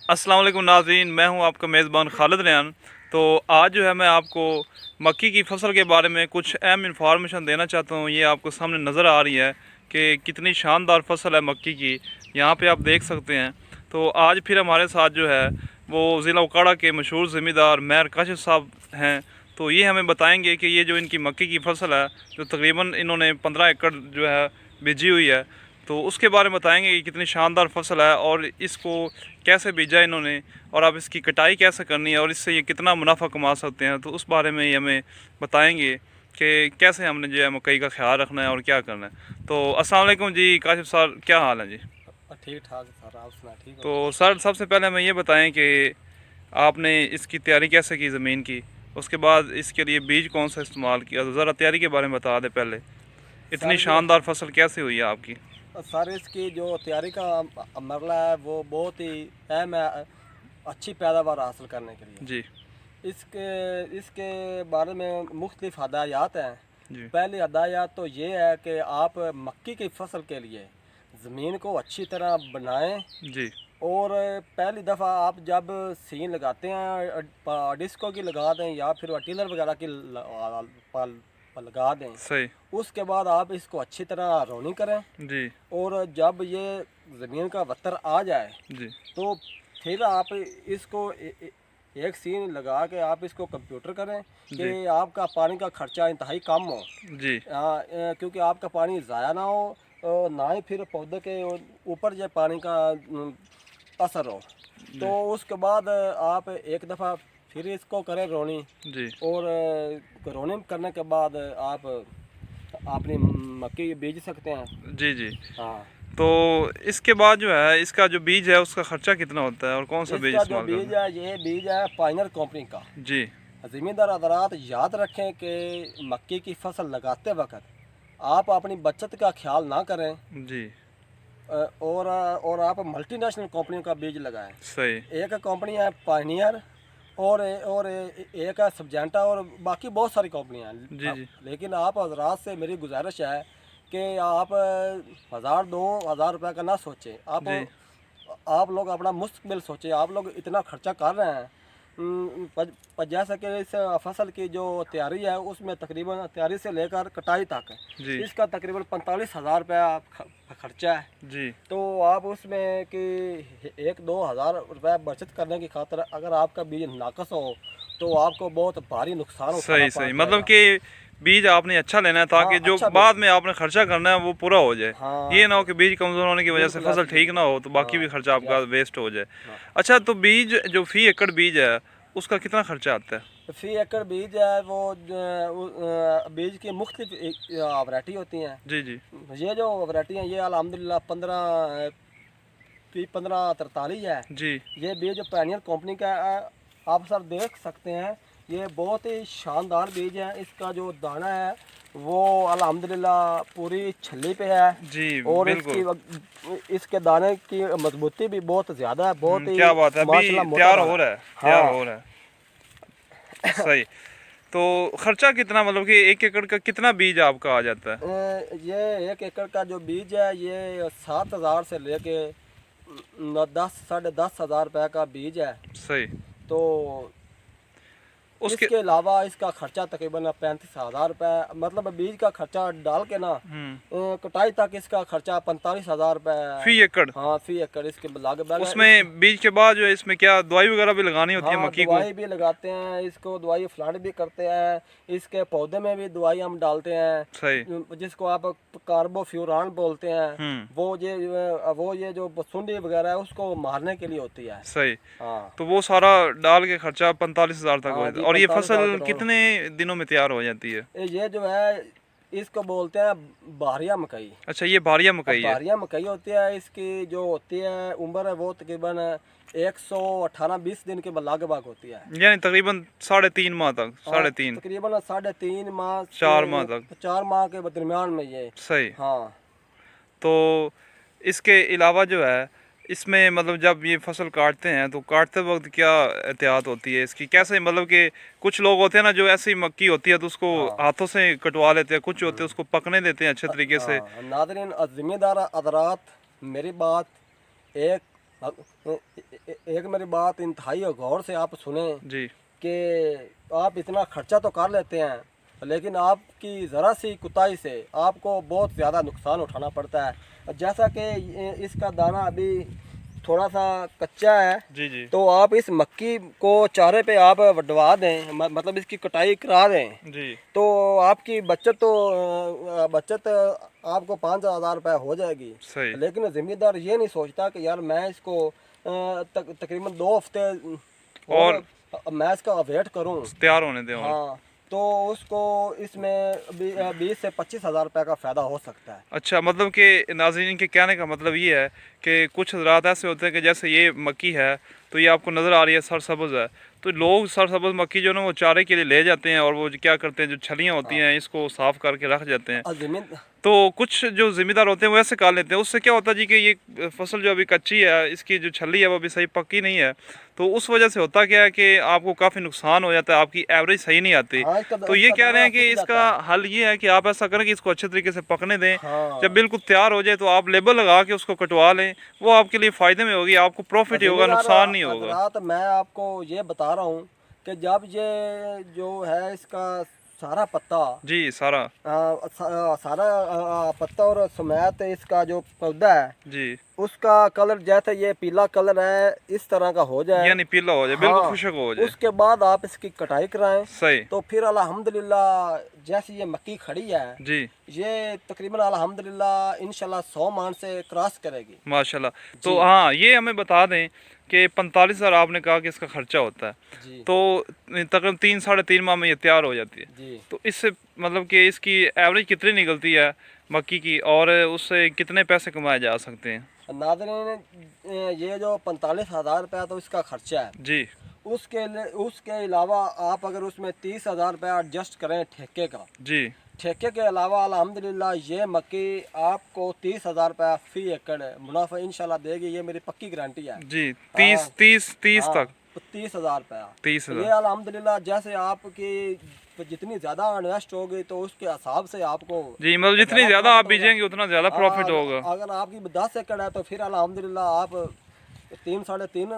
अस्सलाम वालेकुम नाज़रीन, मैं हूं आपका मेज़बान खालिद रयान। तो आज जो है मैं आपको मक्की की फ़सल के बारे में कुछ अहम इंफॉर्मेशन देना चाहता हूं। ये आपको सामने नज़र आ रही है कि कितनी शानदार फसल है मक्की की, यहाँ पे आप देख सकते हैं। तो आज फिर हमारे साथ जो है वो ज़िला उकाड़ा के मशहूर ज़मींदार महर काशिफ़ साहब हैं। तो ये हमें बताएँगे कि ये जो इनकी मक्की की फ़सल है, जो तकरीबन इन्होंने 15 एकड़ जो है बीजी हुई है, तो उसके बारे में बताएंगे कि कितनी शानदार फसल है और इसको कैसे बीजा इन्होंने, और अब इसकी कटाई कैसे करनी है और इससे ये कितना मुनाफा कमा सकते हैं। तो उस बारे में ये हमें बताएंगे कि कैसे हमने जो है मकई का ख्याल रखना है और क्या करना है। तो अस्सलाम वालेकुम जी काशिफ साहब, क्या हाल है जी? ठीक ठाक सर, आप सुना ठीक हो? तो सर सबसे पहले हमें ये बताएं कि आपने इसकी तैयारी कैसे की ज़मीन की, उसके बाद इसके लिए बीज कौन सा इस्तेमाल किया, तो ज़रा तैयारी के बारे में बता दें पहले। इतनी सर जो शानदार फसल कैसे हुई है आपकी? सर इसकी जो तैयारी का मरला है वो बहुत ही अहम है अच्छी पैदावार हासिल करने के लिए। जी इसके इसके बारे में मुख्तलिफ हदायत हैं। जी पहली हदायत तो ये है कि आप मक्की की फसल के लिए ज़मीन को अच्छी तरह बनाएं। जी और पहली दफ़ा आप जब सीन लगाते हैं डिस्को की लगा दें या फिर टिलर वगैरह की लगा दें। सही। उसके बाद आप इसको अच्छी तरह रोनी करें। जी और जब ये ज़मीन का वत्तर आ जाए जी तो फिर आप इसको एक सीन लगा के आप इसको कंप्यूटर करें जी कि आपका पानी का खर्चा इंतहाई कम हो। जी क्योंकि आपका पानी ज़ाया ना हो और ना ही फिर पौधे के ऊपर जो पानी का असर हो। तो जी उसके बाद आप एक दफ़ा फिर इसको करें रोनी। जी और रोनी करने के बाद आप अपनी मक्की बीज सकते हैं। जी जी। हाँ। तो इसके बाद जो है इसका जो बीज है उसका खर्चा कितना होता है और कौन सा बीज इसका जो इस्तेमाल बीज करना है ये बीज है पाइनर कंपनी का। है? जी ज़मींदार हज़रात याद रखें कि मक्की की फसल लगाते वक्त आप अपनी बचत का ख्याल ना करें। जी और आप मल्टीनेशनल कंपनियों का बीज लगाएं। सही। एक कंपनी है पायनियर और एक है सब्जेंटा और बाकी बहुत सारी कंपनियां जी हैं। जी लेकिन आप हजरात से मेरी गुजारिश है कि आप 1000-2000 रुपये का ना सोचें। जी आप लोग अपना मुस्तकबिल सोचें। आप लोग इतना खर्चा कर रहे हैं। जैसे कि इस फसल की जो तैयारी है उसमें तकरीबन तैयारी से लेकर कटाई तक जी इसका तकरीबन 45,000 रुपया खर्चा है। जी तो आप उसमें कि 1-2 हज़ार रुपये बचत करने की खातिर अगर आपका बीज नाकस हो तो आपको बहुत भारी नुकसान उठाना सही पड़ सही, मतलब जाएगा। कि बीज आपने अच्छा लेना है हाँ, ताकि जो अच्छा बीज। बाद में आपने खर्चा करना है वो पूरा हो जाए। हाँ ये ना हो कि बीज कमज़ोर होने की वजह से बिल्कुल फसल ऐसे ठीक बिल्कुल। ना हो तो बाकी भी हाँ खर्चा आपका यस। वेस्ट हो जाए। हाँ। अच्छा, तो बीज जो फी एकड़ बीज है उसका कितना खर्चा आता है? फी एकड़ बीज है वो बीज की मुख्तलिफ वैरायटी होती हैं। जी जी ये जो वैरायटी हैं ये अल्हम्दुलिल्लाह 1543 है। जी ये बीज पायनियर कंपनी का है। आप सर देख सकते हैं ये बहुत ही शानदार बीज है। इसका जो दाना है वो अल्हम्दुलिल्लाह पूरी छल्ली पे है। जी और बिल्कुल। इसके दाने की मजबूती भी बहुत ज़्यादा है, बहुत ही क्या बात है, अभी माशाल्लाह मोटा तैयार दाना हो है। रहा है, तैयार हाँ। हो रहा है। सही। तो खर्चा कितना, मतलब कि 1 एकड़ का कितना बीज आपका आ जाता है? ये 1 एकड़ का जो बीज है ये 7,000 से लेके 10-10,500 रुपये का बीज है। सही। तो उसके इसके अलावा इसका खर्चा तकरीबन 35,000 रुपये, मतलब बीज का खर्चा डाल के ना कटाई तक इसका खर्चा 45,000 रुपये। फी एकड़। हाँ फी एकड़ इसके लागे बैग इस। उसमें बीज के बाद जो है इसमें क्या दवाई वगैरह भी लगानी होती है हाँ मक्की को? दवाई भी लगाते हैं, इसको दवाई फ्लांट भी करते हैं। इसके पौधे में भी दवाई हम डालते सही। हैं जिसको आप कार्बोफ्यूरान बोलते हैं। वो ये जो सुंडी वगैरह है उसको मारने के लिए होती है। सही। हाँ। तो वो सारा डाल के खर्चा 45,000 तक हो हाँ जाता जी है। और ये 45,000 फसल करोड़। कितने दिनों में तैयार हो जाती है? ये जो है इसको बोलते हैं बारिया मकई। अच्छा, ये भारिया अब मकई है। बारिया मकई होती है, इसकी जो होती है उम्र है वो तकरीबन 118-20 दिन के लगभग होती है। यानी तकरीबन 3.5 माह तक, हाँ 3.5 तकरीबन 3.5 माह 4 माह से तक। 4 माह के दरमियान में ये। सही। हाँ। तो इसके अलावा जो है इसमें, मतलब जब ये फसल काटते हैं तो काटते वक्त क्या एहतियात होती है इसकी, कैसे, मतलब कि कुछ लोग होते हैं ना जो ऐसी मक्की होती है तो उसको हाँ। हाथों से कटवा लेते हैं, कुछ होते हैं उसको पकने देते हैं अच्छे तरीके से। हाँ नाज़रीन ज़िम्मेदार हज़रात, मेरी बात एक एक मेरी बात इंतहाई गौर से आप सुने जी कि आप इतना खर्चा तो कर लेते हैं लेकिन आपकी ज़रा सी कुताही से आपको बहुत ज़्यादा नुकसान उठाना पड़ता है। जैसा कि इसका दाना अभी थोड़ा सा कच्चा है, जी जी तो आप इस मक्की को चारे पे आप वडवा दें, मतलब इसकी कटाई करा दें, जी तो आपकी बचत आपको 5,000 रुपये हो जाएगी। सही। लेकिन ज़िम्मेदार ये नहीं सोचता कि यार मैं इसको तकरीबन 2 हफ्ते और मैं इसका वेट करूं। तैयार होने दें। और हाँ, तो उसको इसमें 20 से 25,000 रुपये का फ़ायदा हो सकता है। अच्छा, मतलब कि नाज़रीन के कहने का मतलब ये है कि कुछ हज़रात ऐसे होते हैं कि जैसे ये मक्की है तो ये आपको नज़र आ रही है सरसब्ज़ है, तो लोग सरसब्ज़ मक्की जो है ना वो चारे के लिए ले जाते हैं और वो क्या करते हैं, जो छलियाँ होती हैं इसको साफ़ करके रख जाते हैं। ज़मीन तो कुछ जो ज़िम्मेदार होते हैं वो ऐसे कर लेते हैं। उससे क्या होता है जी कि ये फसल जो अभी कच्ची है, इसकी जो छली है वो अभी सही पक्की नहीं है, तो उस वजह से होता क्या है कि आपको काफ़ी नुकसान हो जाता है, आपकी एवरेज सही नहीं आती। हाँ, तो ये कह रहे हैं कि सूख इसका जाता है। हल ये है कि आप ऐसा करें कि इसको अच्छे तरीके से पकने दें। हाँ। जब बिल्कुल तैयार हो जाए तो आप लेबल लगा के उसको कटवा लें, वो आपके लिए फ़ायदे में होगी, आपको प्रॉफिट ही होगा, नुकसान नहीं होगा। हज़रात, मैं आपको ये बता रहा हूँ कि जब ये जो है इसका सारा पत्ता जी सारा। सारा पत्ता और समेत इसका जो पौधा है जी उसका कलर जैसे ये पीला कलर है इस तरह का हो जाए, यानी पीला हो जाए, बिल्कुल हाँ, खुशक हो जाए। उसके बाद आप इसकी कटाई कराएं, सही। तो फिर अल्हम्दुलिल्लाह जैसे ये मक्की खड़ी है जी ये तकरीबन अल्हम्दुलिल्लाह इंशाल्लाह 100 मान से क्रॉस करेगी। माशाल्लाह। तो हाँ, ये हमें बता दें कि 45,000 आपने कहा कि इसका खर्चा होता है, जी तो तकरीबन 3 साढ़े 3 माह में ये तैयार हो जाती है। जी। तो इससे मतलब कि इसकी एवरेज कितनी निकलती है मक्की की, और उससे कितने पैसे कमाए जा सकते हैं? नाज़रीन, ये जो 45,000 रुपया तो इसका खर्चा है, जी उसके अलावा आप अगर उसमें 30,000 रुपया एडजस्ट करें ठेके का, जी ठेके के अलावा अल्हम्दुलिल्लाह ये मक्की आपको 30,000 रुपया फी एकड़ मुनाफा इंशाल्लाह देगी, ये मेरी पक्की गारंटी है। जी 30 हाँ, तक। तो 30,000 रुपया 30,000। ये अल्हम्दुलिल्लाह जैसे आपकी जितनी ज़्यादा इन्वेस्ट होगी तो उसके हिसाब से आपको जी मतलब जितनी ज़्यादा आप बीजेंगे उतना ज़्यादा प्रॉफिट होगा। अगर आपकी 10 एकड़ है तो फिर अल्हम्दुलिल्लाह आप 3 साढ़े 3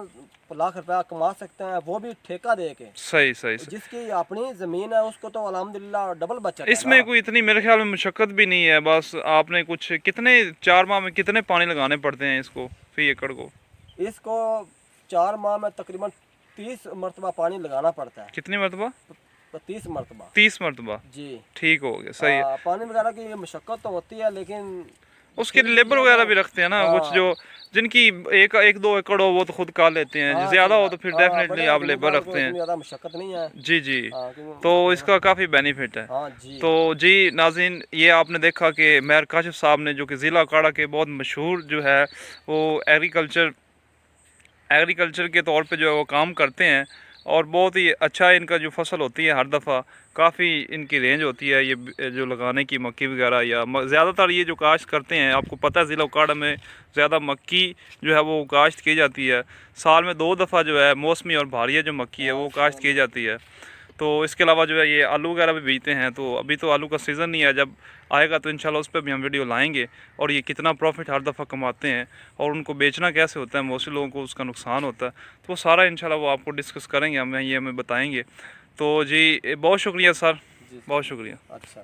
लाख रुपया कमा सकते हैं, वो भी ठेका दे के। सही सही सही। जिसकी अपनी ज़मीन है उसको तो अल्हम्दुलिल्लाह डबल बचत है इसमें ना। कोई इतनी मेरे ख्याल में मशक्क़त भी नहीं है, बस आपने कुछ कितने 4 माह में कितने पानी लगाने पड़ते हैं इसको फी एकड़ को? इसको 4 माह में तकरीबन 30 मरतबा पानी लगाना पड़ता है। कितनी मरतबा? 30 मरतबा। 30 मरतबा। जी। ठीक हो गया, सही है। पानी वगैरह की मशक्क़त तो होती है लेकिन उसके लिए लेबर वगैरह भी रखते हैं ना कुछ, जो जिनकी एक दो एकड़ हो वो तो खुद का लेते हैं, ज़्यादा हो तो फिर डेफिनेटली आप लेबर रखते हैं। ज़्यादा मशक्क़त नहीं है। जी जी। क्योंकि- तो इसका काफ़ी बेनिफिट है। हाँ जी। तो जी नाज़रीन, ये आपने देखा कि मेहर काशिफ साहब ने, जो कि ज़िला काड़ा के बहुत मशहूर जो है वो एग्रीकल्चर के तौर पे जो है वो काम करते हैं, और बहुत ही अच्छा इनका जो फसल होती है हर दफ़ा काफ़ी इनकी रेंज होती है, ये जो लगाने की मक्की वगैरह, या ज़्यादातर ये जो काश्त करते हैं, आपको पता है ज़िला काड़ा में ज़्यादा मक्की जो है वो काश्त की जाती है। साल में 2 दफ़ा जो है मौसमी और भारिया जो मक्की है वो काश्त की जाती है। तो इसके अलावा जो है ये आलू वगैरह भी बीजते हैं, तो अभी तो आलू का सीज़न नहीं है, जब आएगा तो इंशाल्लाह उस पर भी हम वीडियो लाएंगे, और ये कितना प्रॉफिट हर दफ़ा कमाते हैं और उनको बेचना कैसे होता है, मोस्टली लोगों को उसका नुकसान होता है, तो वो सारा इंशाल्लाह वो आपको डिस्कस करेंगे, हमें बताएंगे। तो जी बहुत शुक्रिया सर, बहुत शुक्रिया। अच्छा।